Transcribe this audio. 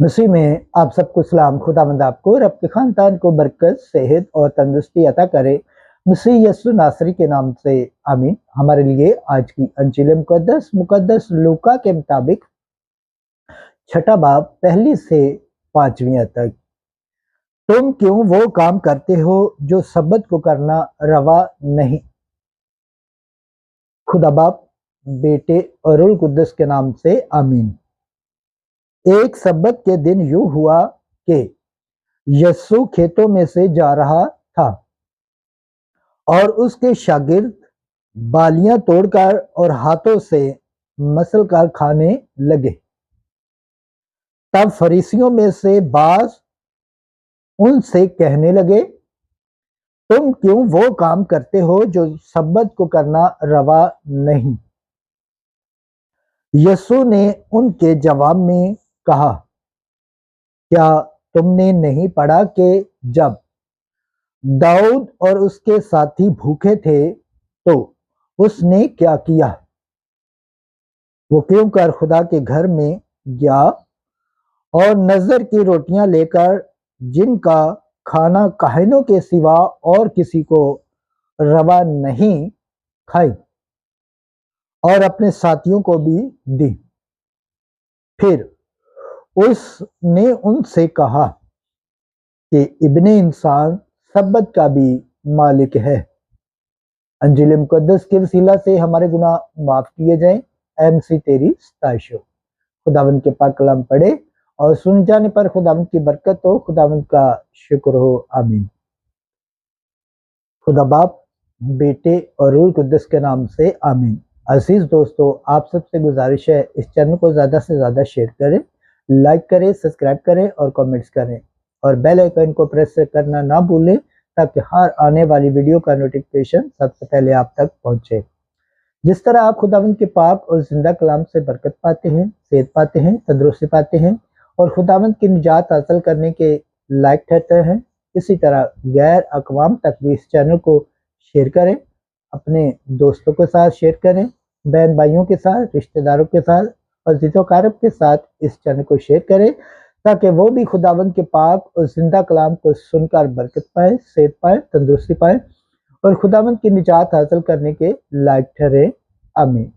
मसीह में आप सबको सलाम। खुदावंद आपको और आपके खानदान को बरकत, सेहत और तंदुरुस्ती अता करे। मसीह यस्सु नासरी के नाम से आमीन। हमारे लिए आज की अंजील मुकद्दस लूका के मुताबिक छठा बाब पहली से 5वीं तक। तुम क्यों वो काम करते हो जो सब्बत को करना रवा नहीं। खुदा बाप, बेटे और रूह कुद्दस के नाम से आमीन। एक सब्बत के दिन यूं हुआ कि यस्सु खेतों में से जा रहा था और उसके शागिर्द बालियां तोड़कर और हाथों से मसलकर खाने लगे। तब फरीसियों में से बाज उनसे कहने लगे, तुम क्यों वो काम करते हो जो सब्बत को करना रवा नहीं। यस्सु ने उनके जवाब में कहा, क्या तुमने नहीं पढ़ा कि जब दाऊद और उसके साथी भूखे थे तो उसने क्या किया। वो क्यों कर खुदा के घर में गया और नजर की रोटियां लेकर, जिनका खाना काहिनों के सिवा और किसी को रवा नहीं, खाई और अपने साथियों को भी दी। फिर उसने उनसे कहा कि इब्ने इंसान सब्बत का भी मालिक है। अंजील मुकद्दस के वसीला से हमारे गुनाह माफ किए जाएं। एमसी तेरी सताइश हो। खुदावंद के पाक कलाम पढ़े और सुन जाने पर खुदावंद की बरकत हो, खुदावंद का शुक्र हो। आमीन। खुदा बाप, बेटे और रूह कुद्दस के नाम से आमीन। अजीज दोस्तों, आप सबसे गुजारिश है इस चैनल को ज़्यादा से ज़्यादा शेयर करें, लाइक करें, सब्सक्राइब करें और कमेंट्स करें और बेल आइकन को प्रेस करना ना भूलें ताकि हर आने वाली वीडियो का नोटिफिकेशन सबसे पहले आप तक पहुंचे। जिस तरह आप खुदावंद के पाक और जिंदा कलाम से बरकत पाते हैं, सेहत पाते हैं, तंदुरुस्ती पाते हैं और खुदावंद की निजात हासिल करने के लायक ठहरते हैं, इसी तरह गैर अक़वाम तक भी इस चैनल को शेयर करें, अपने दोस्तों के साथ शेयर करें, बहन भाइयों के साथ, रिश्तेदारों के साथ और ज़िद्दो-कारब के साथ इस चैनल को शेयर करें ताकि वो भी खुदावंद के पाक और जिंदा कलाम को सुनकर बरकत पाए, सेहत पाए, तंदुरुस्ती पाए और खुदावंद की निजात हासिल करने के लायक ठहरे। आमीन।